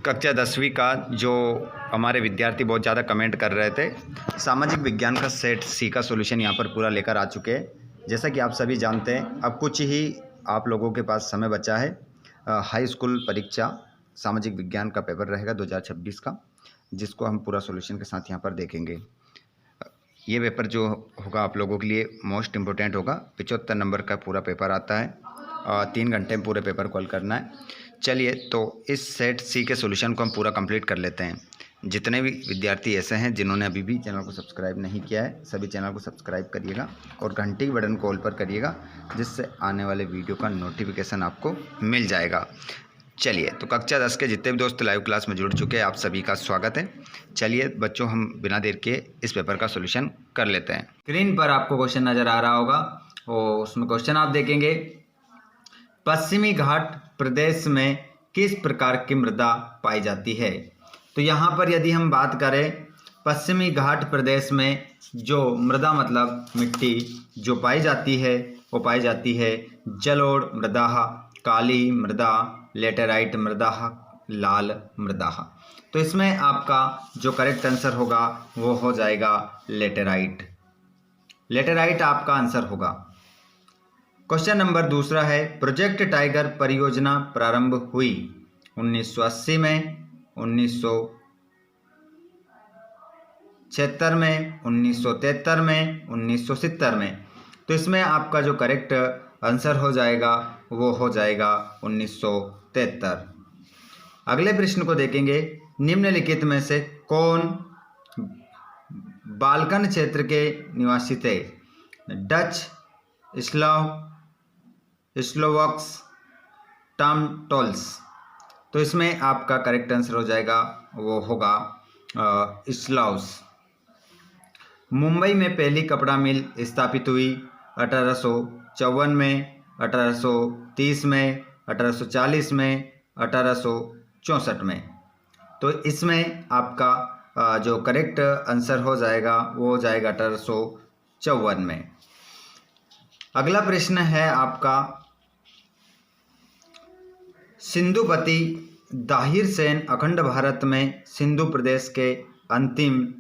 कक्षा 10वीं का जो हमारे विद्यार्थी बहुत ज़्यादा कमेंट कर रहे थे, सामाजिक विज्ञान का सेट सी का सॉल्यूशन यहाँ पर पूरा लेकर आ चुके हैं। जैसा कि आप सभी जानते हैं, अब कुछ ही आप लोगों के पास समय बचा है। हाई स्कूल परीक्षा सामाजिक विज्ञान का पेपर रहेगा 2026 का, जिसको हम पूरा सॉल्यूशन के साथ यहाँ पर देखेंगे। ये पेपर जो होगा आप लोगों के लिए मोस्ट इम्पोर्टेंट होगा। 75 नंबर का पूरा पेपर आता है और 3 घंटे में पूरे पेपर को हल करना है। चलिए, तो इस सेट सी के सॉल्यूशन को हम पूरा कंप्लीट कर लेते हैं। जितने भी विद्यार्थी ऐसे हैं जिन्होंने अभी भी चैनल को सब्सक्राइब नहीं किया है, सभी चैनल को सब्सक्राइब करिएगा और घंटी के बटन को ऑल पर करिएगा, जिससे आने वाले वीडियो का नोटिफिकेशन आपको मिल जाएगा। चलिए, तो कक्षा 10 के जितने भी दोस्त लाइव क्लास में जुड़ चुके हैं, आप सभी का स्वागत है। चलिए बच्चों, हम बिना देर के इस पेपर का सॉल्यूशन कर लेते हैं। स्क्रीन पर आपको क्वेश्चन नज़र आ रहा होगा और उसमें क्वेश्चन आप देखेंगे, पश्चिमी घाट प्रदेश में किस प्रकार की मृदा पाई जाती है। तो यहाँ पर यदि हम बात करें, पश्चिमी घाट प्रदेश में जो मृदा मतलब मिट्टी जो पाई जाती है, वो पाई जाती है जलोढ़ मृदा, काली मृदा, लेटेराइट मृदा, लाल मृदा। तो इसमें आपका जो करेक्ट आंसर होगा वो हो जाएगा लेटेराइट। लेटेराइट आपका आंसर होगा। क्वेश्चन नंबर दूसरा है, प्रोजेक्ट टाइगर परियोजना प्रारंभ हुई 1980 में, 1976 में, 1973 में, 1970 में। तो इसमें आपका जो करेक्ट आंसर हो जाएगा वो हो जाएगा 1973। अगले प्रश्न को देखेंगे, निम्नलिखित में से कौन बाल्कन क्षेत्र के निवासी थे। डच, स्लोवाक्स, टामटोल्स। तो इसमें आपका करेक्ट आंसर हो जाएगा वो होगा स्लाव्स। मुंबई में पहली कपड़ा मिल स्थापित हुई 1854 में, 1830 में, 1840 में, 1864 में। तो इसमें आपका जो करेक्ट आंसर हो जाएगा वो हो जाएगा 1854 में। अगला प्रश्न है आपका, सिंधुपति दाहिर सेन अखंड भारत में सिंधु प्रदेश के अंतिम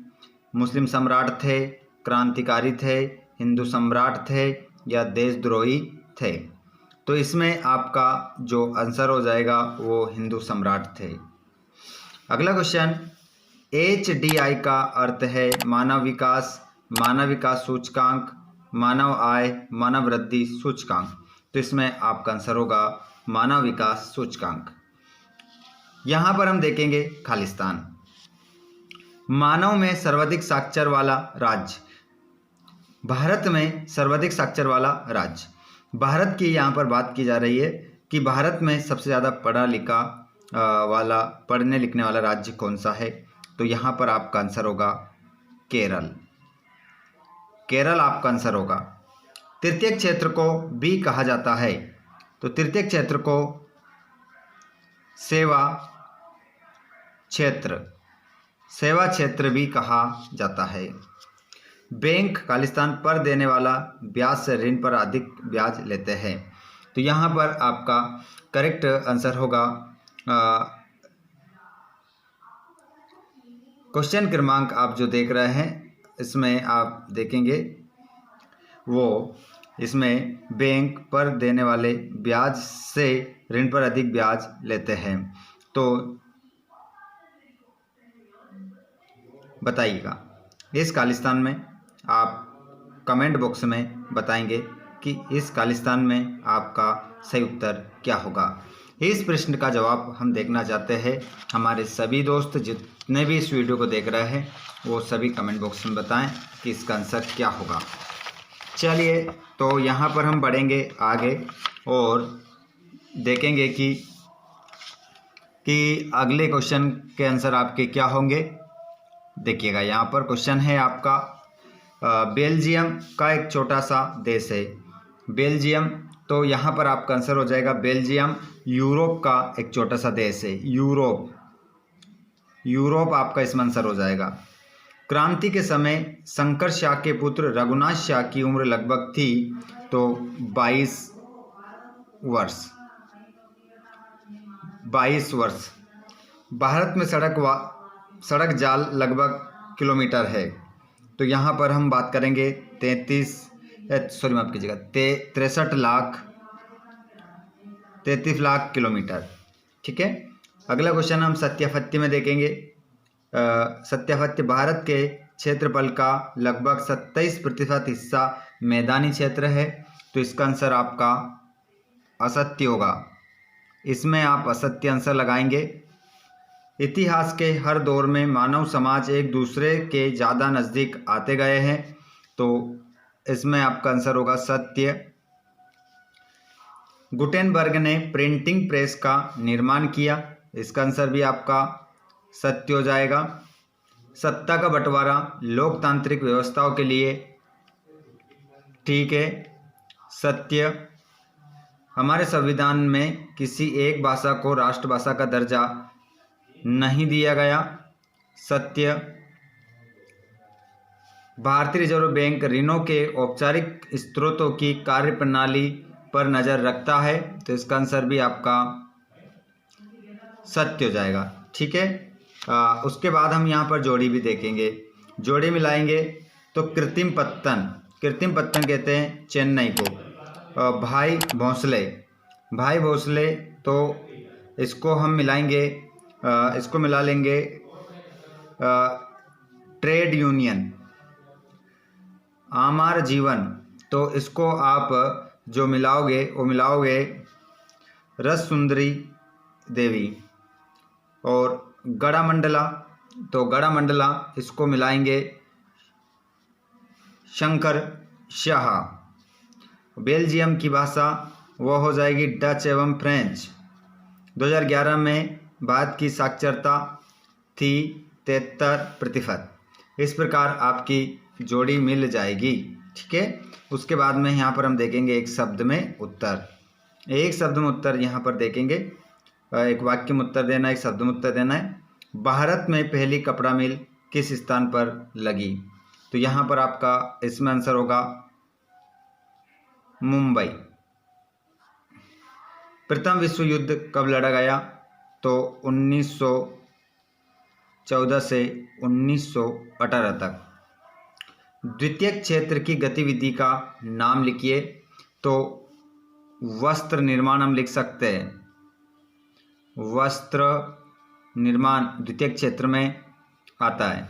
मुस्लिम सम्राट थे, क्रांतिकारी थे, हिंदू सम्राट थे या देशद्रोही थे। तो इसमें आपका जो आंसर हो जाएगा वो हिंदू सम्राट थे। अगला क्वेश्चन, HDI का अर्थ है मानव विकास सूचकांक, मानव आय, मानव वृद्धि सूचकांक। तो इसमें आपका आंसर होगा मानव विकास सूचकांक। यहाँ पर हम देखेंगे खालिस्तान, मानव में सर्वाधिक साक्षर वाला राज्य, भारत में सर्वाधिक साक्षर वाला राज्य। भारत की यहाँ पर बात की जा रही है कि भारत में सबसे ज़्यादा पढ़ने लिखने वाला राज्य कौन सा है। तो यहाँ पर आपका आंसर होगा केरल। केरल आपका आंसर होगा। तृतीय क्षेत्र को भी कहा जाता है। तो तृतीय क्षेत्र को सेवा क्षेत्र भी कहा जाता है। बैंक खालिस्तान पर देने वाला ब्याज से ऋण पर अधिक ब्याज लेते हैं। तो यहाँ पर आपका करेक्ट आंसर होगा क्वेश्चन क्रमांक आप जो देख रहे हैं इसमें आप देखेंगे वो इसमें बैंक पर देने वाले ब्याज से ऋण पर अधिक ब्याज लेते हैं। तो बताइएगा, इस खालिस्तान में आप कमेंट बॉक्स में बताएंगे कि इस खालिस्तान में आपका सही उत्तर क्या होगा। इस प्रश्न का जवाब हम देखना चाहते हैं। हमारे सभी दोस्त जितने भी इस वीडियो को देख रहे हैं वो सभी कमेंट बॉक्स में बताएं कि इसका आंसर क्या होगा। चलिए, तो यहाँ पर हम बढ़ेंगे आगे और देखेंगे कि अगले क्वेश्चन के आंसर आपके क्या होंगे। देखिएगा, यहाँ पर क्वेश्चन है आपका, बेल्जियम का एक छोटा सा देश है बेल्जियम। तो यहाँ पर आपका आंसर हो जाएगा बेल्जियम यूरोप का एक छोटा सा देश है। यूरोप आपका इसमें आंसर हो जाएगा। क्रांति के समय शंकर शाह के पुत्र रघुनाथ शाह की उम्र लगभग थी तो 22 वर्ष। भारत में सड़क जाल लगभग किलोमीटर है। तो यहाँ पर हम बात करेंगे 33 लाख किलोमीटर। ठीक है। अगला क्वेश्चन हम सत्यापत्य में देखेंगे। सत्यापत्य भारत के क्षेत्रफल का लगभग 27% हिस्सा मैदानी क्षेत्र है। तो इसका आंसर आपका असत्य होगा। इसमें आप असत्य आंसर लगाएंगे। इतिहास के हर दौर में मानव समाज एक दूसरे के ज़्यादा नज़दीक आते गए हैं। तो इसमें आपका आंसर होगा सत्य। गुटेनबर्ग ने प्रिंटिंग प्रेस का निर्माण किया। इसका आंसर भी आपका सत्य हो जाएगा। सत्ता का बंटवारा लोकतांत्रिक व्यवस्थाओं के लिए ठीक है, सत्य। हमारे संविधान में किसी एक भाषा को राष्ट्रभाषा का दर्जा नहीं दिया गया, सत्य। भारतीय रिजर्व बैंक ऋणों के औपचारिक स्रोतों की कार्यप्रणाली पर नज़र रखता है। तो इसका आंसर भी आपका सत्य हो जाएगा। ठीक है। उसके बाद हम यहाँ पर जोड़ी भी देखेंगे। जोड़ी मिलाएंगे तो कृत्रिम पत्तन कहते हैं चेन्नई को। भाई भोसले तो इसको हम मिलाएंगे, इसको मिला लेंगे ट्रेड यूनियन। आमार जीवन तो इसको आप जो मिलाओगे वो मिलाओगे रस सुंदरी देवी। और गड़ा मंडला इसको मिलाएंगे शंकर शाह। बेल्जियम की भाषा वो हो जाएगी डच एवं फ्रेंच। 2011 में भारत की साक्षरता थी 73%। इस प्रकार आपकी जोड़ी मिल जाएगी। ठीक है। उसके बाद में यहाँ पर हम देखेंगे एक शब्द में उत्तर यहाँ पर देखेंगे। एक वाक्य में उत्तर देना, एक शब्द में उत्तर देना है। भारत में पहली कपड़ा मिल किस स्थान पर लगी? तो यहाँ पर आपका इसमें आंसर होगा मुंबई। प्रथम विश्व युद्ध कब लड़ा गया? तो 1914 से 1918 तक। द्वितीय क्षेत्र की गतिविधि का नाम लिखिए। तो वस्त्र निर्माण हम लिख सकते हैं। वस्त्र निर्माण द्वितीय क्षेत्र में आता है।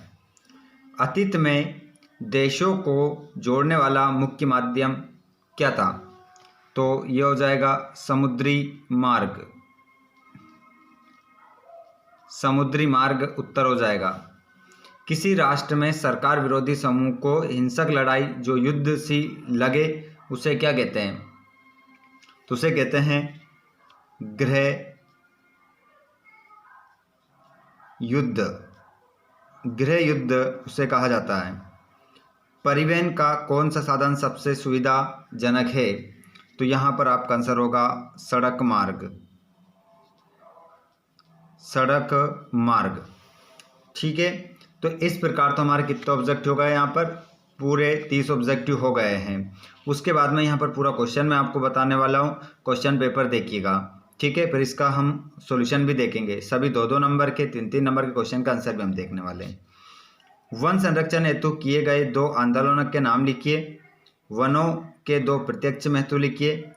अतीत में देशों को जोड़ने वाला मुख्य माध्यम क्या था? तो यह हो जाएगा समुद्री मार्ग उत्तर हो जाएगा। किसी राष्ट्र में सरकार विरोधी समूह को हिंसक लड़ाई जो युद्ध सी लगे उसे क्या कहते हैं? तो उसे कहते हैं गृह युद्ध उसे कहा जाता है। परिवहन का कौन सा साधन सबसे सुविधाजनक है? तो यहाँ पर आपका आंसर होगा सड़क मार्ग। ठीक है। तो इस प्रकार तो हमारे कितने ऑब्जेक्टिव हो गए? यहाँ पर पूरे 30 ऑब्जेक्टिव हो गए हैं। उसके बाद में यहाँ पर पूरा क्वेश्चन मैं आपको बताने वाला हूँ। क्वेश्चन पेपर देखिएगा। ठीक है। फिर इसका हम सॉल्यूशन भी देखेंगे। सभी 2-2 नंबर के 3-3 नंबर के क्वेश्चन का आंसर भी हम देखने वाले हैं। वन संरक्षण हेतु किए गए 2 आंदोलनों के नाम लिखिए। वनों के 2 प्रत्यक्ष महत्व लिखिए।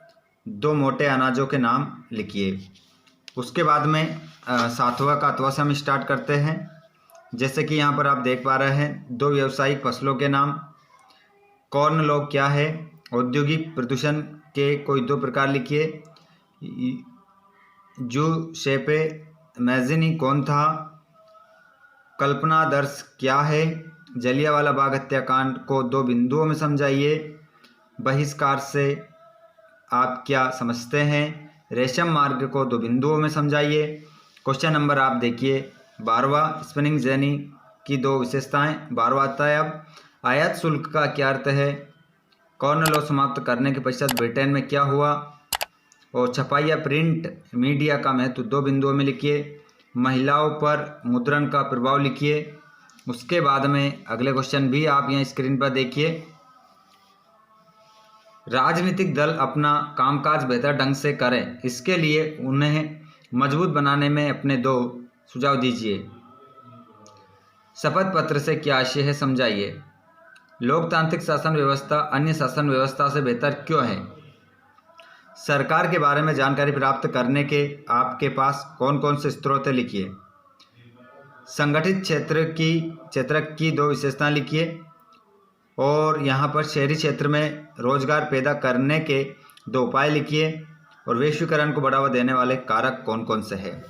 2 मोटे अनाजों के नाम लिखिए। उसके बाद में 7वां का 8वां से हम स्टार्ट करते हैं। जैसे कि यहाँ पर आप देख पा रहे हैं 2 व्यावसायिक फसलों के नाम। कॉर्न लॉग क्या है? औद्योगिक प्रदूषण के कोई 2 प्रकार लिखिए। जूसेप्पे मैज़िनी कौन था? कल्पनादर्श क्या है? जलियांवाला बाग हत्याकांड को 2 बिंदुओं में समझाइए। बहिष्कार से आप क्या समझते हैं? रेशम मार्ग को 2 बिंदुओं में समझाइए। क्वेश्चन नंबर आप देखिए 12वां, स्पिनिंग जेनी की 2 विशेषताएं। 12वां आता है अब। आयात शुल्क का क्या अर्थ है? कॉर्न लॉ समाप्त करने के पश्चात ब्रिटेन में क्या हुआ? और छपाई या प्रिंट मीडिया का महत्व 2 बिंदुओं में लिखिए। महिलाओं पर मुद्रण का प्रभाव लिखिए। उसके बाद में अगले क्वेश्चन भी आप यहाँ स्क्रीन पर देखिए। राजनीतिक दल अपना कामकाज बेहतर ढंग से करें, इसके लिए उन्हें मजबूत बनाने में अपने 2 सुझाव दीजिए। शपथ पत्र से क्या आशय है, समझाइए। लोकतांत्रिक शासन व्यवस्था अन्य शासन व्यवस्था से बेहतर क्यों है? सरकार के बारे में जानकारी प्राप्त करने के आपके पास कौन कौन से स्रोत हैं, लिखिए। संगठित क्षेत्र की 2 विशेषताएं लिखिए। और यहाँ पर शहरी क्षेत्र में रोजगार पैदा करने के 2 उपाय लिखिए। और वैश्वीकरण को बढ़ावा देने वाले कारक कौन कौन से हैं।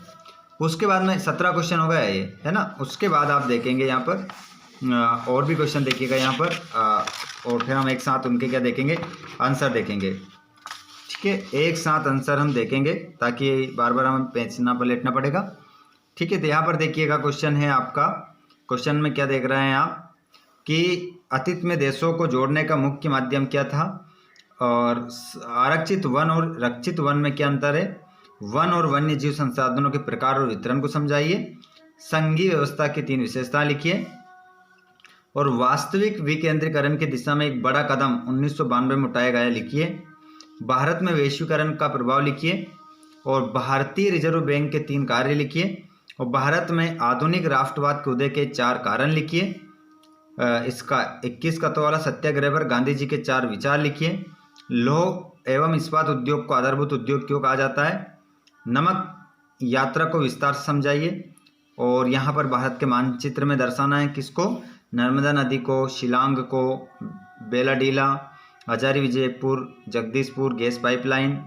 उसके बाद में 17 क्वेश्चन हो गया ये, है ना। उसके बाद आप देखेंगे यहाँ पर और भी क्वेश्चन देखिएगा यहाँ पर और फिर हम एक साथ उनके क्या देखेंगे, आंसर देखेंगे। ठीक है, एक साथ आंसर हम देखेंगे ताकि बार बार हमें पेज ना पलटना पड़ेगा। ठीक है, तो यहाँ पर देखिएगा क्वेश्चन है आपका। क्वेश्चन में क्या देख रहे हैं आप कि अतीत में देशों को जोड़ने का मुख्य माध्यम क्या था, और आरक्षित वन और रक्षित वन में क्या अंतर है, वन और वन्य जीव संसाधनों के प्रकार और वितरण को समझाइए। संघीय व्यवस्था की 3 विशेषताएं लिखिए। और वास्तविक विकेंद्रीकरण की दिशा में एक बड़ा कदम 1992 में उठाया गया, लिखिए। भारत में वैश्वीकरण का प्रभाव लिखिए। और भारतीय रिजर्व बैंक के 3 कार्य लिखिए। और भारत में आधुनिक राष्ट्रवाद के उदय के 4 कारण लिखिए। इसका 21 का तो वाला सत्याग्रह पर गांधी जी के 4 विचार लिखिए। लौह एवं इस्पात उद्योग को आधारभूत उद्योग क्यों कहा जाता है। नमक यात्रा को विस्तार से समझाइए। और यहाँ पर भारत के मानचित्र में दर्शाना है किसको, नर्मदा नदी को, शिलांग को, बेलाडीला, हजारी विजयपुर, जगदीशपुर गैस पाइपलाइन।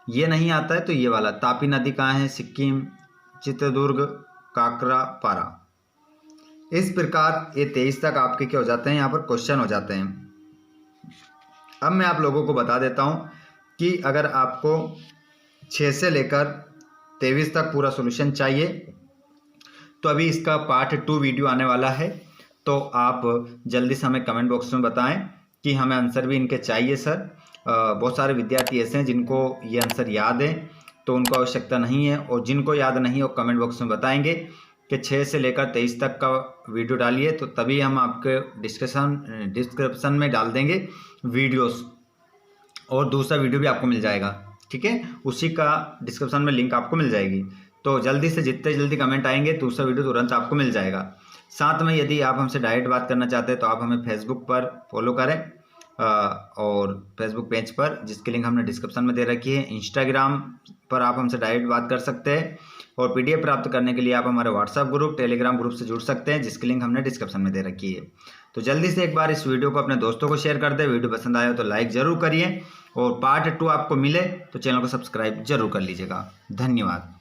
ये नहीं आता है तो ये वाला, तापी नदी कहाँ है, सिक्किम, चित्रदुर्ग, काकरा पारा। इस प्रकार ये 23 तक आपके क्या हो जाते हैं, यहाँ पर क्वेश्चन हो जाते हैं। अब मैं आप लोगों को बता देता हूँ कि अगर आपको 6 से लेकर 23 तक पूरा सॉल्यूशन चाहिए तो अभी इसका पार्ट 2 वीडियो आने वाला है। तो आप जल्दी से हमें कमेंट बॉक्स में बताएं कि हमें आंसर भी इनके चाहिए सर। बहुत सारे विद्यार्थी ऐसे हैं जिनको ये आंसर याद है तो उनको आवश्यकता नहीं है, और जिनको याद नहीं है वो कमेंट बॉक्स में बताएंगे कि 6 से लेकर 23 तक का वीडियो डालिए, तो तभी हम आपके डिस्क्रिप्शन में डाल देंगे वीडियोस, और दूसरा वीडियो भी आपको मिल जाएगा। ठीक है, उसी का डिस्क्रिप्शन में लिंक आपको मिल जाएगी। तो जल्दी से जितने जल्दी कमेंट आएंगे दूसरा वीडियो तुरंत आपको मिल जाएगा। साथ में यदि आप हमसे डायरेक्ट बात करना चाहते हैं तो आप हमें फेसबुक पर फॉलो करें और फेसबुक पेज पर, जिसकी लिंक हमने डिस्क्रिप्शन में दे रखी है। इंस्टाग्राम पर आप हमसे डायरेक्ट बात कर सकते हैं। और पीडीएफ प्राप्त करने के लिए आप हमारे व्हाट्सएप ग्रुप, टेलीग्राम ग्रुप से जुड़ सकते हैं, जिसकी लिंक हमने डिस्क्रिप्शन में दे रखी है। तो जल्दी से एक बार इस वीडियो को अपने दोस्तों को शेयर कर दें। वीडियो पसंद आया तो लाइक ज़रूर करिए, और पार्ट 2 आपको मिले तो चैनल को सब्सक्राइब जरूर कर लीजिएगा। धन्यवाद।